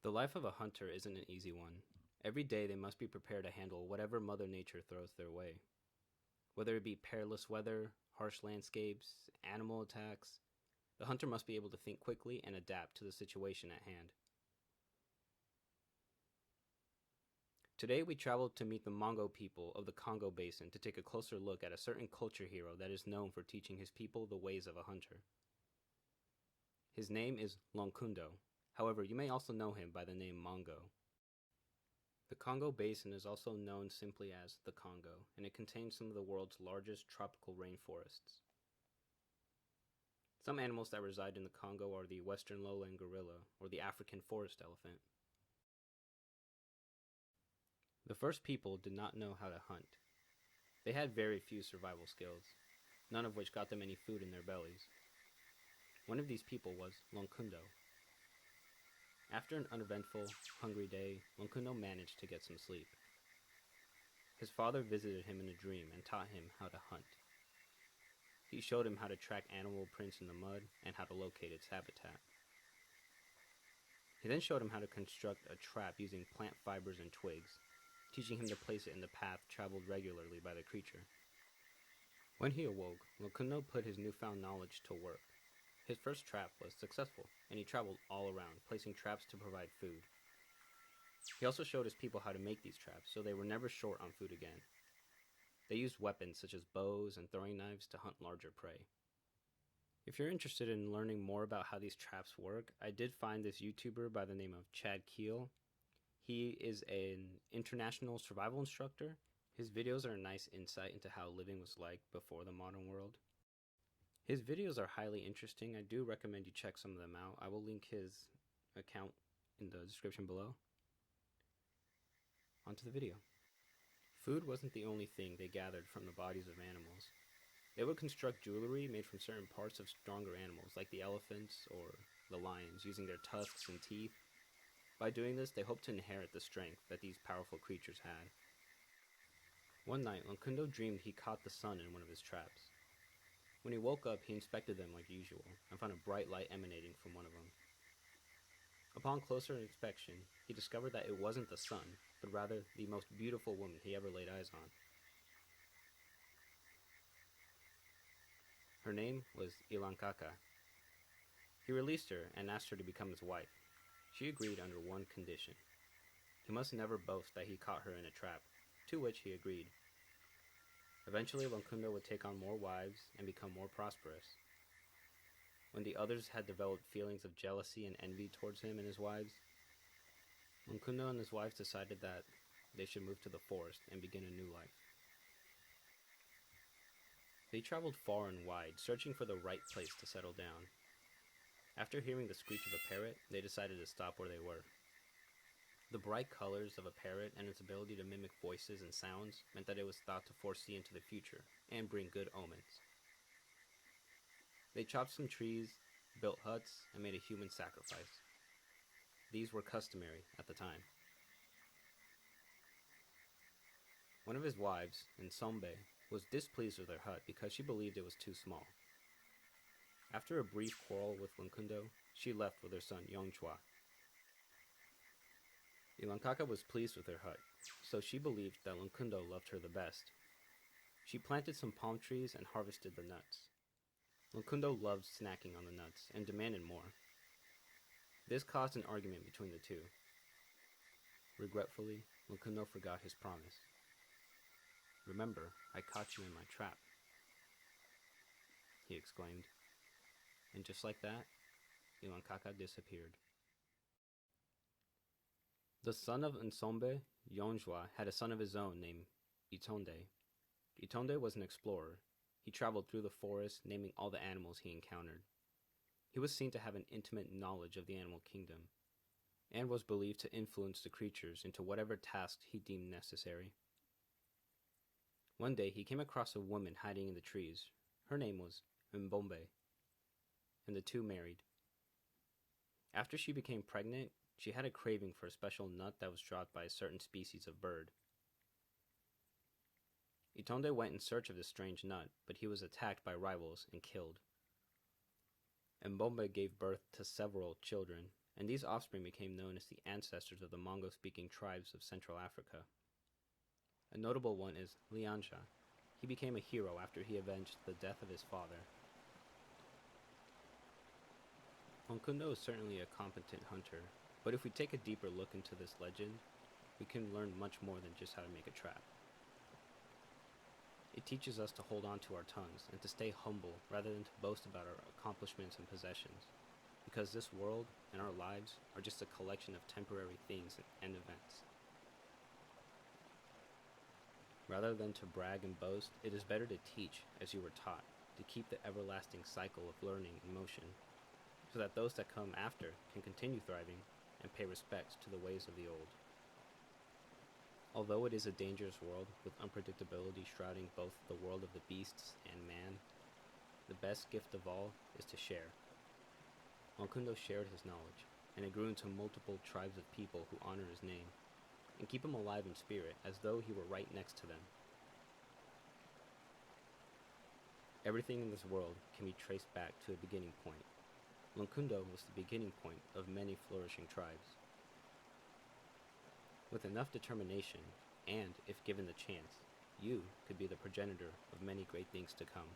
The life of a hunter isn't an easy one. Every day they must be prepared to handle whatever Mother Nature throws their way. Whether it be perilous weather, harsh landscapes, animal attacks, the hunter must be able to think quickly and adapt to the situation at hand. Today we traveled to meet the Mongo people of the Congo Basin to take a closer look at a certain culture hero that is known for teaching his people the ways of a hunter. His name is Lonkundo. However, you may also know him by the name Mongo. The Congo Basin is also known simply as the Congo, and it contains some of the world's largest tropical rainforests. Some animals that reside in the Congo are the western lowland gorilla or the African forest elephant. The first people did not know how to hunt. They had very few survival skills, none of which got them any food in their bellies. One of these people was Lonkundo. After an uneventful, hungry day, Lonkundo managed to get some sleep. His father visited him in a dream and taught him how to hunt. He showed him how to track animal prints in the mud and how to locate its habitat. He then showed him how to construct a trap using plant fibers and twigs, teaching him to place it in the path traveled regularly by the creature. When he awoke, Lonkundo put his newfound knowledge to work. His first trap was successful, and he traveled all around, placing traps to provide food. He also showed his people how to make these traps, so they were never short on food again. They used weapons such as bows and throwing knives to hunt larger prey. If you're interested in learning more about how these traps work, I did find this YouTuber by the name of Caelan. He is an international survival instructor. His videos are a nice insight into how living was like before the modern world. His videos are highly interesting. I do recommend you check some of them out. I will link his account in the description below. Onto the video. Food wasn't the only thing they gathered from the bodies of animals. They would construct jewelry made from certain parts of stronger animals, like the elephants or the lions, using their tusks and teeth. By doing this, they hoped to inherit the strength that these powerful creatures had. One night, Lonkundo dreamed he caught the sun in one of his traps. When he woke up, he inspected them like usual, and found a bright light emanating from one of them. Upon closer inspection, he discovered that it wasn't the sun, but rather the most beautiful woman he ever laid eyes on. Her name was Ilankaka. He released her and asked her to become his wife. She agreed under one condition. He must never boast that he caught her in a trap, to which he agreed. Eventually, Lonkundo would take on more wives and become more prosperous. When the others had developed feelings of jealousy and envy towards him and his wives, Lonkundo and his wives decided that they should move to the forest and begin a new life. They traveled far and wide, searching for the right place to settle down. After hearing the screech of a parrot, they decided to stop where they were. The bright colors of a parrot and its ability to mimic voices and sounds meant that it was thought to foresee into the future and bring good omens. They chopped some trees, built huts, and made a human sacrifice. These were customary at the time. One of his wives, Nsombe, was displeased with their hut because she believed it was too small. After a brief quarrel with Lonkundo, she left with her son Yongchua. Ilankaka was pleased with her hut, so she believed that Lonkundo loved her the best. She planted some palm trees and harvested the nuts. Lonkundo loved snacking on the nuts and demanded more. This caused an argument between the two. Regretfully, Lonkundo forgot his promise. "Remember, I caught you in my trap," he exclaimed. And just like that, Ilankaka disappeared. The son of Nsombe, Yonjwa, had a son of his own named Itonde. Itonde was an explorer. He traveled through the forest, naming all the animals he encountered. He was seen to have an intimate knowledge of the animal kingdom, and was believed to influence the creatures into whatever tasks he deemed necessary. One day he came across a woman hiding in the trees. Her name was Mbombe, and the two married. After she became pregnant, she had a craving for a special nut that was dropped by a certain species of bird. Itonde went in search of this strange nut, but he was attacked by rivals and killed. Mbombe gave birth to several children, and these offspring became known as the ancestors of the Mongo-speaking tribes of Central Africa. A notable one is Lianja. He became a hero after he avenged the death of his father. Lonkundo is certainly a competent hunter, but if we take a deeper look into this legend, we can learn much more than just how to make a trap. It teaches us to hold on to our tongues and to stay humble rather than to boast about our accomplishments and possessions, because this world and our lives are just a collection of temporary things and events. Rather than to brag and boast, it is better to teach as you were taught, to keep the everlasting cycle of learning in motion, so that those that come after can continue thriving and pay respects to the ways of the old. Although it is a dangerous world with unpredictability shrouding both the world of the beasts and man, the best gift of all is to share. Lonkundo shared his knowledge, and it grew into multiple tribes of people who honor his name, and keep him alive in spirit as though he were right next to them. Everything in this world can be traced back to a beginning point. Lonkundo was the beginning point of many flourishing tribes. With enough determination, and if given the chance, you could be the progenitor of many great things to come.